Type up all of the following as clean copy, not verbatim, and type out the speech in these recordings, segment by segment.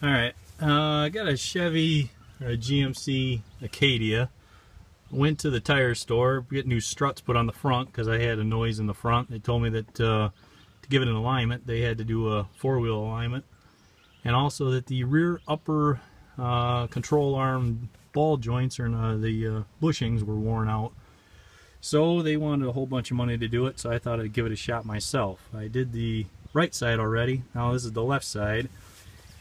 Alright, I got a Chevy or a GMC Acadia. Went to the tire store, get new struts put on the front because I had a noise in the front. They told me that to give it an alignment they had to do a four-wheel alignment, and also that the rear upper control arm ball joints or the bushings were worn out. So they wanted a whole bunch of money to do it, so I thought I'd give it a shot myself. I did the right side already, now this is the left side.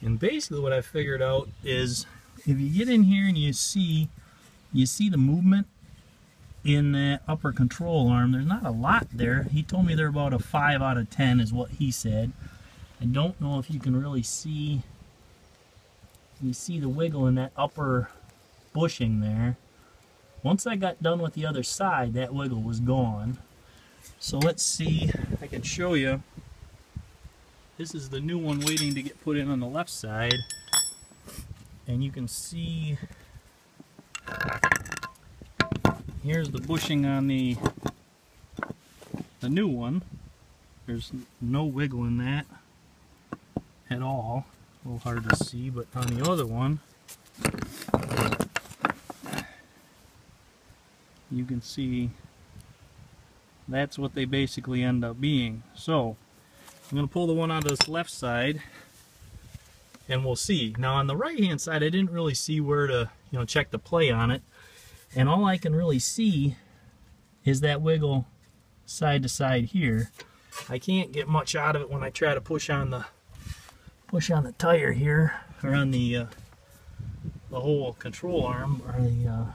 And basically what I figured out is if you get in here and you see the movement in that upper control arm, there's not a lot there. He told me they're about a 5 out of 10 is what he said. I don't know if you can really see, you see the wiggle in that upper bushing there. Once I got done with the other side, that wiggle was gone. So let's see if I can show you. This is the new one waiting to get put in on the left side, and you can see here's the bushing on the new one. There's no wiggle in that at all. A little hard to see, but on the other one you can see that's what they basically end up being. So I'm going to pull the one on this left side and we'll see. Now on the right hand side I didn't really see where to check the play on it, and all I can really see is that wiggle side to side here. I can't get much out of it when I try to push on the tire here, or on the whole control arm, or the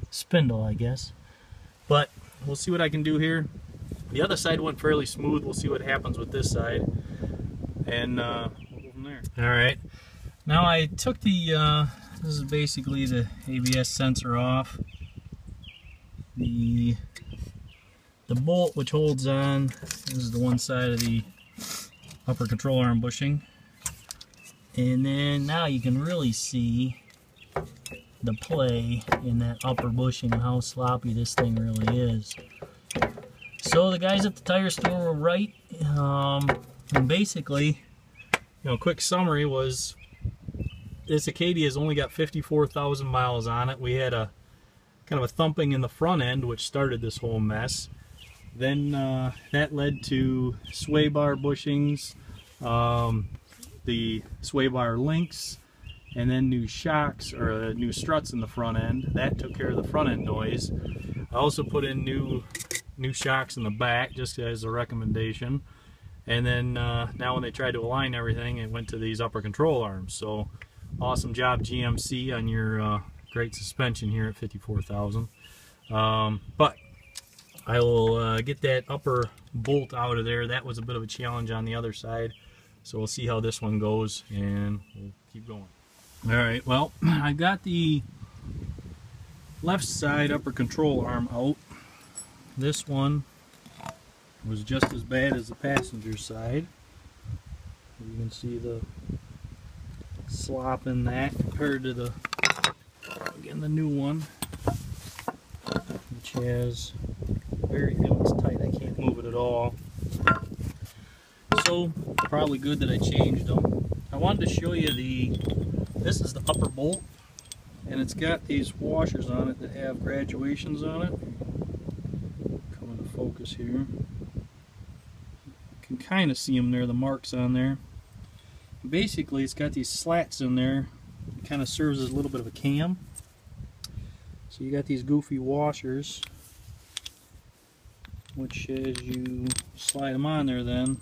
spindle, I guess. But we'll see what I can do here. The other side went fairly smooth. We'll see what happens with this side, and we'll go from there. Alright, now I took the this is basically the ABS sensor off. The bolt which holds on, this is the one side of the upper control arm bushing, and then now you can really see the play in that upper bushing and how sloppy this thing really is. So the guys at the tire store were right, and basically, quick summary was this Acadia has only got 54,000 miles on it. We had a kind of a thumping in the front end which started this whole mess. Then that led to sway bar bushings, the sway bar links, and then new shocks or new struts in the front end. That took care of the front end noise. I also put in new shocks in the back just as a recommendation. And then now when they tried to align everything, it went to these upper control arms. So awesome job GMC on your great suspension here at 54,000. But I will get that upper bolt out of there. That was a bit of a challenge on the other side. So we'll see how this one goes, and we'll keep going. Alright, well, I got the left side upper control arm out. This one was just as bad as the passenger side. You can see the slop in that compared to the, again, the new one, which has very, it's tight, I can't move it at all. So probably good that I changed them. I wanted to show you this is the upper bolt, and it's got these washers on it that have graduations on it. Come into focus here. You can kind of see them there, the marks on there. Basically it's got these slats in there. It kind of serves as a little bit of a cam. So you got these goofy washers, which as you slide them on there, then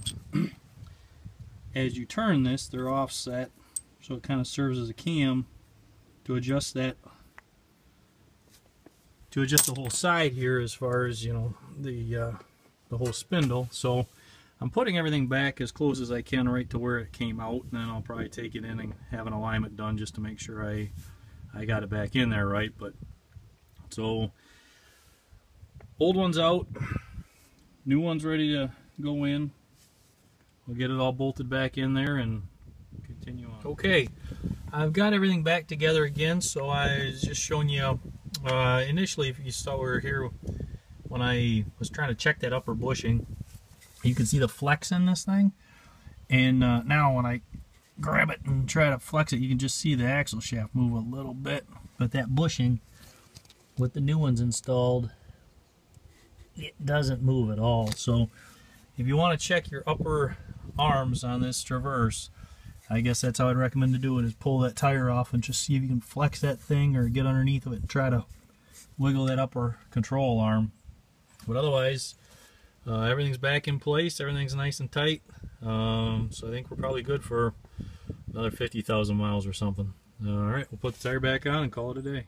as you turn this, they're offset, so it kind of serves as a cam to adjust that, to adjust the whole side here as far as the whole spindle. So I'm putting everything back as close as I can right to where it came out, and then I'll probably take it in and have an alignment done just to make sure I got it back in there right. But so old one's out, new one's ready to go in. We'll get it all bolted back in there and continue on. Okay, I've got everything back together again. So I was just showing you initially, if you saw we were here when I was trying to check that upper bushing, you can see the flex in this thing. And now when I grab it and try to flex it, you can just see the axle shaft move a little bit. But that bushing, with the new ones installed, it doesn't move at all. So if you want to check your upper arms on this Traverse, I guess that's how I'd recommend to do it, is pull that tire off and just see if you can flex that thing or get underneath of it and try to wiggle that upper control arm. But otherwise, everything's back in place, everything's nice and tight. So I think we're probably good for another 50,000 miles or something. Alright, we'll put the tire back on and call it a day.